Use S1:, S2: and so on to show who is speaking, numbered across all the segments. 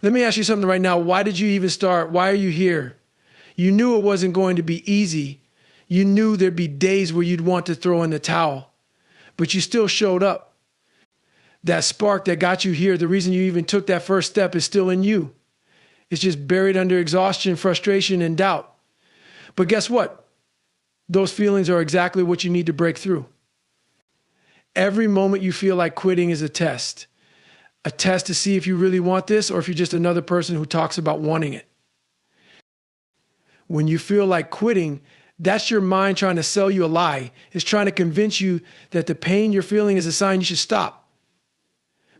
S1: Let me ask you something right now. Why did you even start? Why are you here? You knew it wasn't going to be easy. You knew there'd be days where you'd want to throw in the towel, but you still showed up. That spark that got you here, the reason you even took that first step is still in you. It's just buried under exhaustion, frustration, and doubt. But guess what? Those feelings are exactly what you need to break through. Every moment you feel like quitting is a test to see if you really want this or if you're just another person who talks about wanting it. When you feel like quitting, that's your mind trying to sell you a lie. It's trying to convince you that the pain you're feeling is a sign you should stop.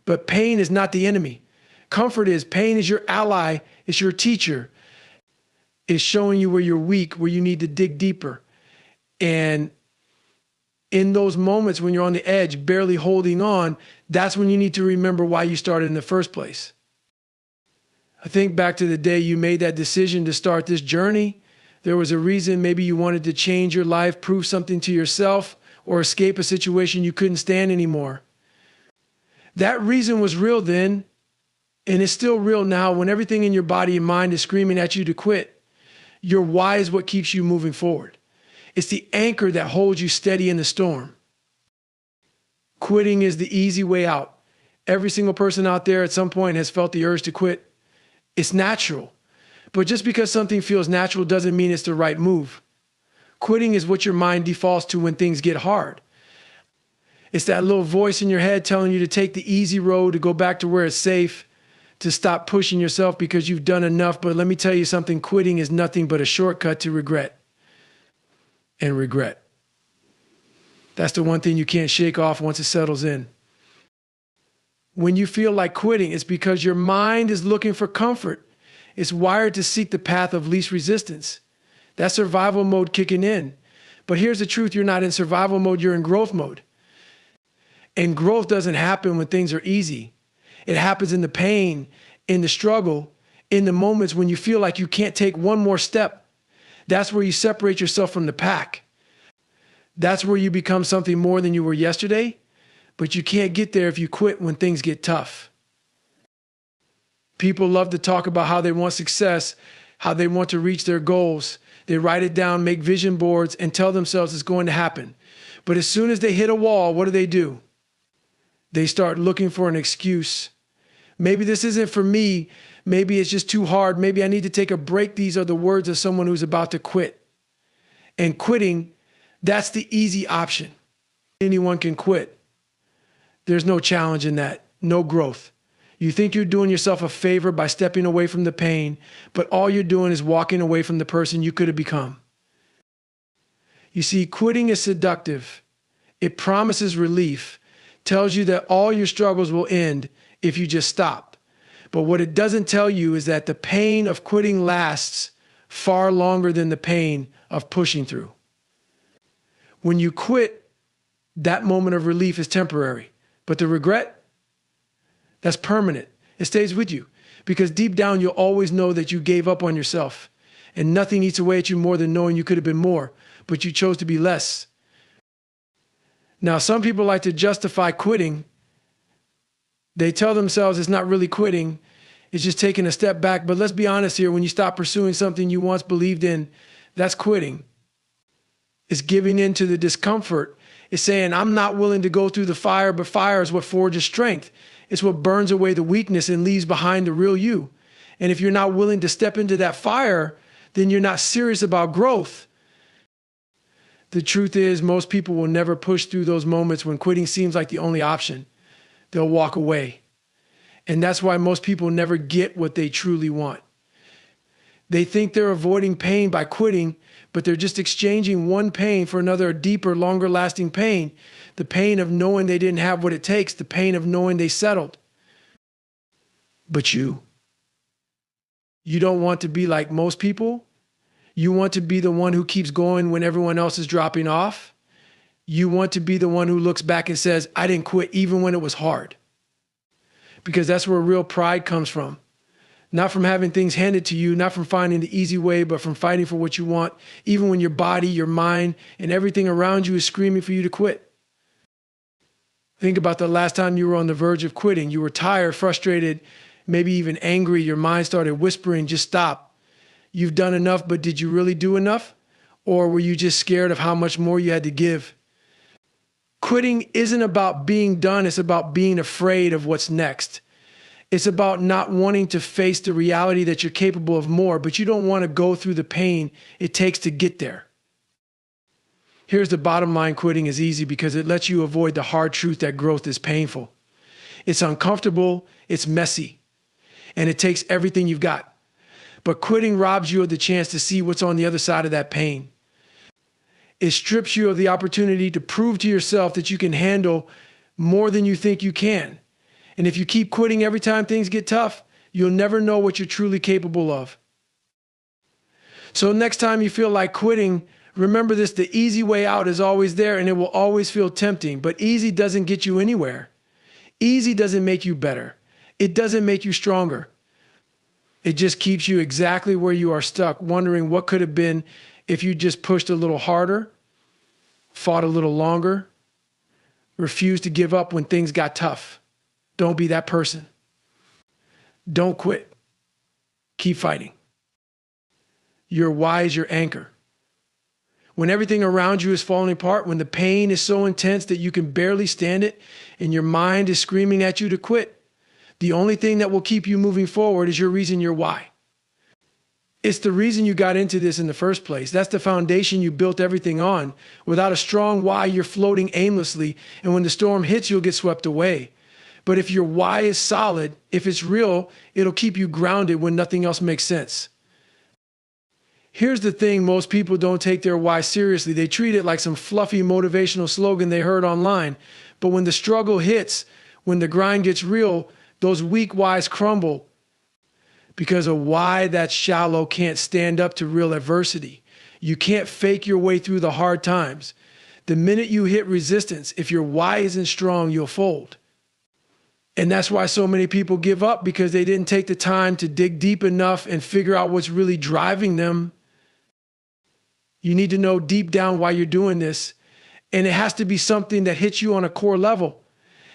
S1: But pain is not the enemy. Comfort is. Pain is your ally. It's your teacher. It's showing you where you're weak, where you need to dig deeper. And in those moments when you're on the edge, barely holding on, that's when you need to remember why you started in the first place. I think back to the day you made that decision to start this journey. There was a reason. Maybe you wanted to change your life, prove something to yourself, or escape a situation you couldn't stand anymore. That reason was real then, and it's still real now when everything in your body and mind is screaming at you to quit. Your why is what keeps you moving forward. It's the anchor that holds you steady in the storm. Quitting is the easy way out. Every single person out there at some point has felt the urge to quit. It's natural. But just because something feels natural doesn't mean it's the right move. Quitting is what your mind defaults to when things get hard. It's that little voice in your head telling you to take the easy road, to go back to where it's safe, to stop pushing yourself because you've done enough. But let me tell you something, quitting is nothing but a shortcut to regret. And regret. That's the one thing you can't shake off once it settles in. When you feel like quitting, it's because your mind is looking for comfort. It's wired to seek the path of least resistance. That's survival mode kicking in. But here's the truth, you're not in survival mode, you're in growth mode. And growth doesn't happen when things are easy. It happens in the pain, in the struggle, in the moments when you feel like you can't take one more step. That's where you separate yourself from the pack. That's where you become something more than you were yesterday, but you can't get there if you quit when things get tough. People love to talk about how they want success, how they want to reach their goals. They write it down, make vision boards, and tell themselves it's going to happen. But as soon as they hit a wall, what do? They start looking for an excuse. Maybe this isn't for me. Maybe it's just too hard. Maybe I need to take a break. These are the words of someone who's about to quit. And quitting, that's the easy option. Anyone can quit. There's no challenge in that, no growth. You think you're doing yourself a favor by stepping away from the pain, but all you're doing is walking away from the person you could have become. You see, quitting is seductive. It promises relief, tells you that all your struggles will end if you just stop. But what it doesn't tell you is that the pain of quitting lasts far longer than the pain of pushing through. When you quit, that moment of relief is temporary, but the regret, that's permanent. It stays with you because deep down, you'll always know that you gave up on yourself and nothing eats away at you more than knowing you could have been more, but you chose to be less. Now, some people like to justify quitting. They tell themselves it's not really quitting, it's just taking a step back. But let's be honest here, when you stop pursuing something you once believed in, that's quitting. It's giving in to the discomfort. It's saying, I'm not willing to go through the fire, but fire is what forges strength. It's what burns away the weakness and leaves behind the real you. And if you're not willing to step into that fire, then you're not serious about growth. The truth is, most people will never push through those moments when quitting seems like the only option. They'll walk away. And that's why most people never get what they truly want. They think they're avoiding pain by quitting, but they're just exchanging one pain for another, deeper, longer lasting pain. The pain of knowing they didn't have what it takes, the pain of knowing they settled. But you don't want to be like most people. You want to be the one who keeps going when everyone else is dropping off. You want to be the one who looks back and says, I didn't quit even when it was hard. Because that's where real pride comes from. Not from having things handed to you, not from finding the easy way, but from fighting for what you want, even when your body, your mind, and everything around you is screaming for you to quit. Think about the last time you were on the verge of quitting. You were tired, frustrated, maybe even angry. Your mind started whispering, just stop. You've done enough, but did you really do enough? Or were you just scared of how much more you had to give? Quitting isn't about being done. It's about being afraid of what's next. It's about not wanting to face the reality that you're capable of more, but you don't want to go through the pain it takes to get there. Here's the bottom line: quitting is easy because it lets you avoid the hard truth that growth is painful. It's uncomfortable, it's messy, and it takes everything you've got. But quitting robs you of the chance to see what's on the other side of that pain. It strips you of the opportunity to prove to yourself that you can handle more than you think you can. And if you keep quitting every time things get tough, you'll never know what you're truly capable of. So next time you feel like quitting, remember this: the easy way out is always there, and it will always feel tempting. But easy doesn't get you anywhere. Easy doesn't make you better. It doesn't make you stronger. It just keeps you exactly where you are stuck, wondering what could have been if you just pushed a little harder, fought a little longer, refused to give up when things got tough. Don't be that person. Don't quit. Keep fighting. Your why is your anchor. When everything around you is falling apart, when the pain is so intense that you can barely stand it and your mind is screaming at you to quit, the only thing that will keep you moving forward is your reason, your why. It's the reason you got into this in the first place. That's the foundation you built everything on. Without a strong why, you're floating aimlessly, and when the storm hits, you'll get swept away. But if your why is solid, if it's real, it'll keep you grounded when nothing else makes sense. Here's the thing: most people don't take their why seriously. They treat it like some fluffy motivational slogan they heard online. But when the struggle hits, when the grind gets real, those weak whys crumble. Because a why that's shallow can't stand up to real adversity. You can't fake your way through the hard times. The minute you hit resistance, if your why isn't strong, you'll fold. And that's why so many people give up, because they didn't take the time to dig deep enough and figure out what's really driving them. You need to know deep down why you're doing this. And it has to be something that hits you on a core level.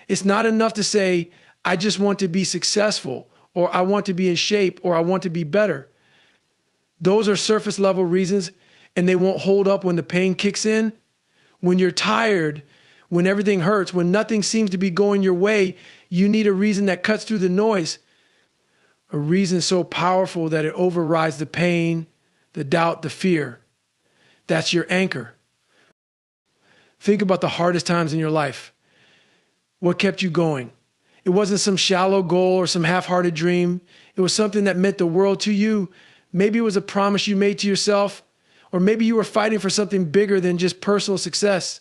S1: It's not enough to say, I just want to be successful, or I want to be in shape, or I want to be better. Those are surface level reasons, and they won't hold up when the pain kicks in. When you're tired, when everything hurts, when nothing seems to be going your way, you need a reason that cuts through the noise. A reason so powerful that it overrides the pain, the doubt, the fear. That's your anchor. Think about the hardest times in your life. What kept you going? It wasn't some shallow goal or some half-hearted dream. It was something that meant the world to you. Maybe it was a promise you made to yourself, or maybe you were fighting for something bigger than just personal success.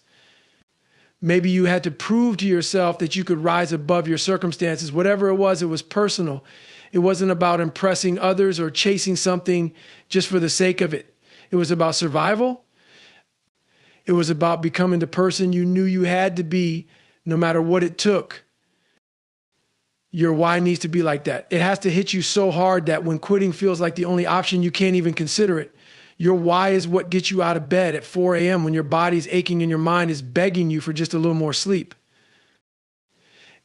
S1: Maybe you had to prove to yourself that you could rise above your circumstances. Whatever it was personal. It wasn't about impressing others or chasing something just for the sake of it. It was about survival. It was about becoming the person you knew you had to be, no matter what it took. Your why needs to be like that. It has to hit you so hard that when quitting feels like the only option, you can't even consider it. Your why is what gets you out of bed at 4 a.m. when your body's aching and your mind is begging you for just a little more sleep.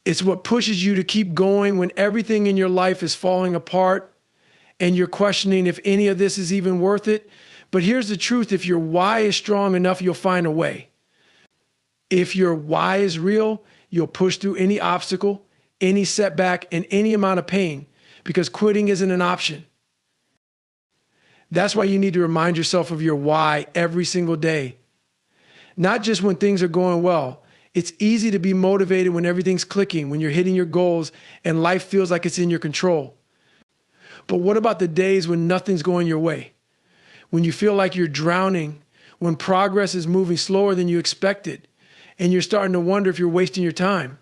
S1: It's what pushes you to keep going when everything in your life is falling apart and you're questioning if any of this is even worth it. But here's the truth: if your why is strong enough, you'll find a way. If your why is real, you'll push through any obstacle, any setback, and any amount of pain, because quitting isn't an option. That's why you need to remind yourself of your why every single day. Not just when things are going well. It's easy to be motivated when everything's clicking, when you're hitting your goals and life feels like it's in your control. But what about the days when nothing's going your way? When you feel like you're drowning, when progress is moving slower than you expected, and you're starting to wonder if you're wasting your time?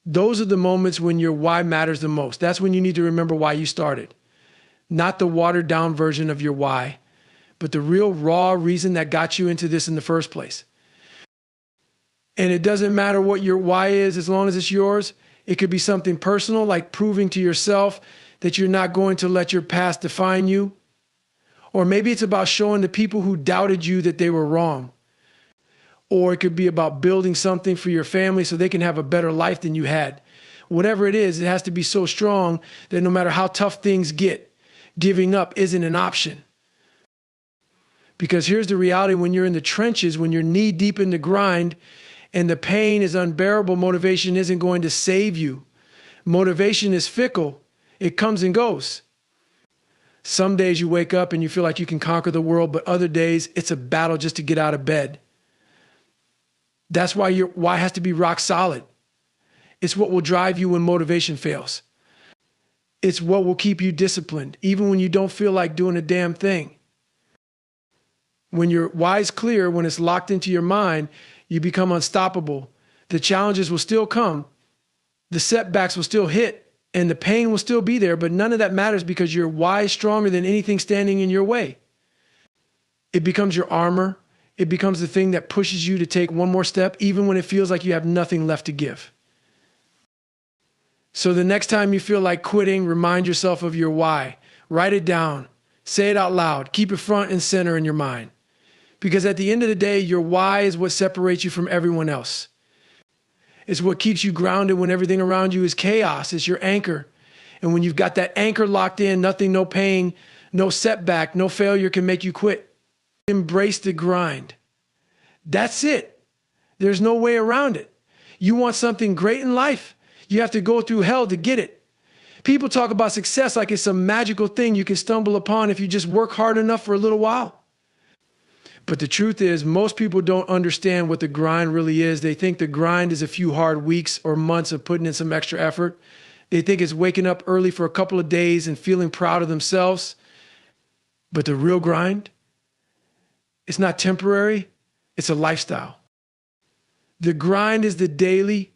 S1: Those are the moments when your why matters the most. That's when you need to remember why you started. Not the watered down version of your why, but the real raw reason that got you into this in the first place. And it doesn't matter what your why is as long as it's yours. It could be something personal, like proving to yourself that you're not going to let your past define you. Or maybe it's about showing the people who doubted you that they were wrong. Or it could be about building something for your family so they can have a better life than you had. Whatever it is, it has to be so strong that no matter how tough things get, giving up isn't an option. Because here's the reality: when you're in the trenches, when you're knee deep in the grind and the pain is unbearable, motivation isn't going to save you. Motivation is fickle. It comes and goes. Some days you wake up and you feel like you can conquer the world, but other days it's a battle just to get out of bed. That's why your why has to be rock solid. It's what will drive you when motivation fails. It's what will keep you disciplined, even when you don't feel like doing a damn thing. When your why is clear, when it's locked into your mind, you become unstoppable. The challenges will still come. The setbacks will still hit, and the pain will still be there, but none of that matters because your why is stronger than anything standing in your way. It becomes your armor. It becomes the thing that pushes you to take one more step, even when it feels like you have nothing left to give. So the next time you feel like quitting, remind yourself of your why. Write it down. Say it out loud. Keep it front and center in your mind. Because at the end of the day, your why is what separates you from everyone else. It's what keeps you grounded when everything around you is chaos. It's your anchor. And when you've got that anchor locked in, nothing, no pain, no setback, no failure can make you quit. Embrace the grind. That's it. There's no way around it. You want something great in life, you have to go through hell to get it. People talk about success like it's some magical thing you can stumble upon if you just work hard enough for a little while. But the truth is, most people don't understand what the grind really is. They think the grind is a few hard weeks or months of putting in some extra effort. They think it's waking up early for a couple of days and feeling proud of themselves. But the real grind, it's not temporary, it's a lifestyle. The grind is the daily,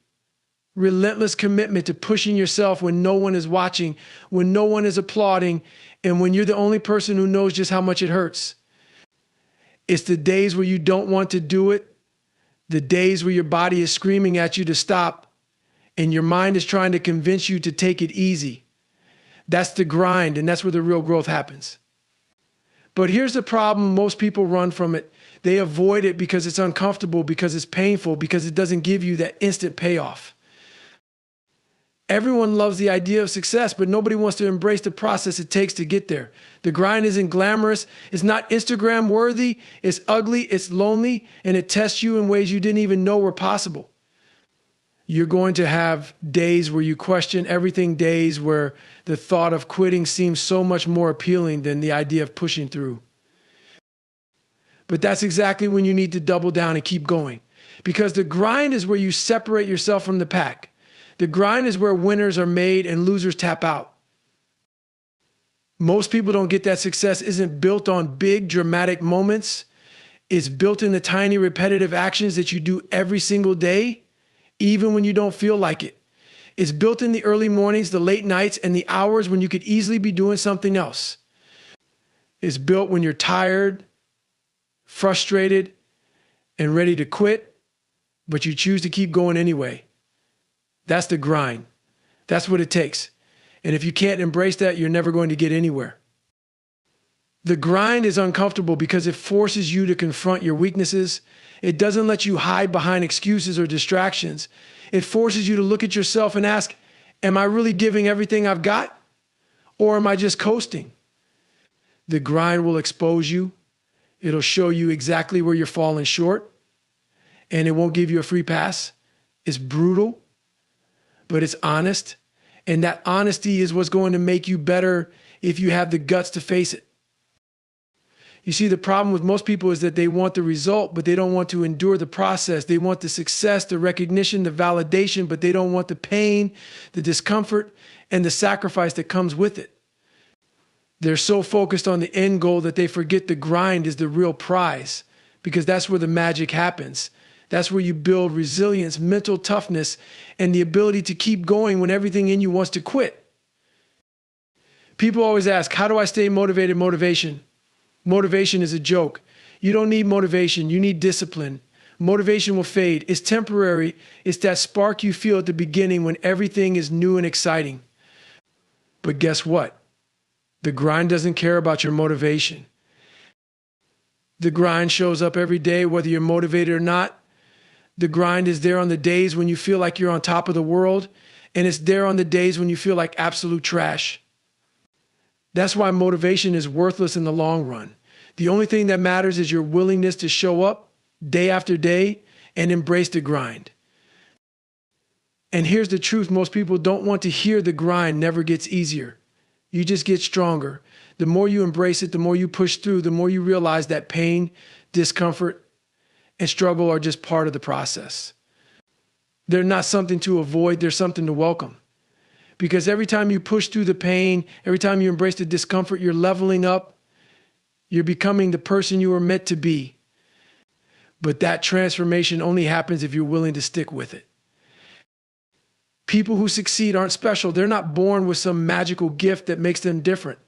S1: relentless commitment to pushing yourself when no one is watching, when no one is applauding, and when you're the only person who knows just how much it hurts. It's the days where you don't want to do it, the days where your body is screaming at you to stop, and your mind is trying to convince you to take it easy. That's the grind, and that's where the real growth happens. But here's the problem: most people run from it. They avoid it because it's uncomfortable, because it's painful, because it doesn't give you that instant payoff. Everyone loves the idea of success, but nobody wants to embrace the process it takes to get there. The grind isn't glamorous. It's not Instagram worthy. It's ugly. It's lonely. And it tests you in ways you didn't even know were possible. You're going to have days where you question everything, days where the thought of quitting seems so much more appealing than the idea of pushing through. But that's exactly when you need to double down and keep going. Because the grind is where you separate yourself from the pack. The grind is where winners are made and losers tap out. Most people don't get that success isn't built on big dramatic moments. It's built in the tiny repetitive actions that you do every single day, even when you don't feel like it. It's built in the early mornings, the late nights, and the hours when you could easily be doing something else. It's built when you're tired, frustrated, and ready to quit, but you choose to keep going anyway. That's the grind. That's what it takes. And if you can't embrace that, you're never going to get anywhere. The grind is uncomfortable because it forces you to confront your weaknesses. It doesn't let you hide behind excuses or distractions. It forces you to look at yourself and ask, am I really giving everything I've got? Or am I just coasting? The grind will expose you. It'll show you exactly where you're falling short. And it won't give you a free pass. It's brutal, but it's honest. And that honesty is what's going to make you better if you have the guts to face it. You see, the problem with most people is that they want the result, but they don't want to endure the process. They want the success, the recognition, the validation, but they don't want the pain, the discomfort, and the sacrifice that comes with it. They're so focused on the end goal that they forget the grind is the real prize, because that's where the magic happens. That's where you build resilience, mental toughness, and the ability to keep going when everything in you wants to quit. People always ask, how do I stay motivated? Motivation is a joke. You don't need motivation. You need discipline. Motivation will fade. It's temporary. It's that spark you feel at the beginning when everything is new and exciting. But guess what? The grind doesn't care about your motivation. The grind shows up every day, whether you're motivated or not. The grind is there on the days when you feel like you're on top of the world, And it's there on the days when you feel like absolute trash. That's why motivation is worthless in the long run. The only thing that matters is your willingness to show up day after day and embrace the grind. And here's the truth: most people don't want to hear the grind never gets easier. You just get stronger. The more you embrace it, the more you push through, the more you realize that pain, discomfort, and struggle are just part of the process. They're not something to avoid, they're something to welcome. Because every time you push through the pain, every time you embrace the discomfort, you're leveling up. You're becoming the person you were meant to be. But that transformation only happens if you're willing to stick with it. People who succeed aren't special. They're not born with some magical gift that makes them different.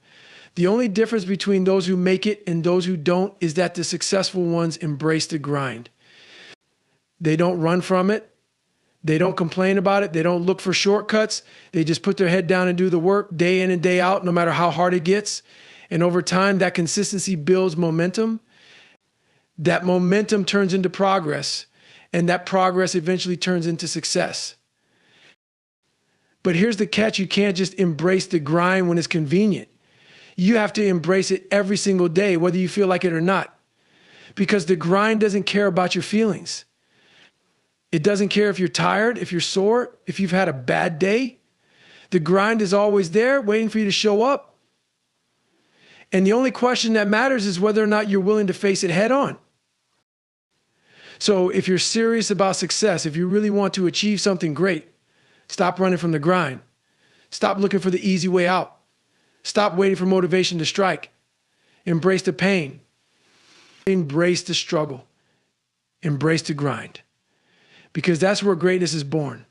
S1: The only difference between those who make it and those who don't is that the successful ones embrace the grind. They don't run from it. They don't complain about it. They don't look for shortcuts. They just put their head down and do the work day in and day out, no matter how hard it gets. And over time, that consistency builds momentum. That momentum turns into progress, and that progress eventually turns into success. But here's the catch: you can't just embrace the grind when it's convenient. You have to embrace it every single day, whether you feel like it or not. Because the grind doesn't care about your feelings. It doesn't care if you're tired, if you're sore, if you've had a bad day. The grind is always there, waiting for you to show up. And the only question that matters is whether or not you're willing to face it head on. So if you're serious about success, if you really want to achieve something great, stop running from the grind. Stop looking for the easy way out. Stop waiting for motivation to strike. Embrace the pain. Embrace the struggle. Embrace the grind. Because that's where greatness is born.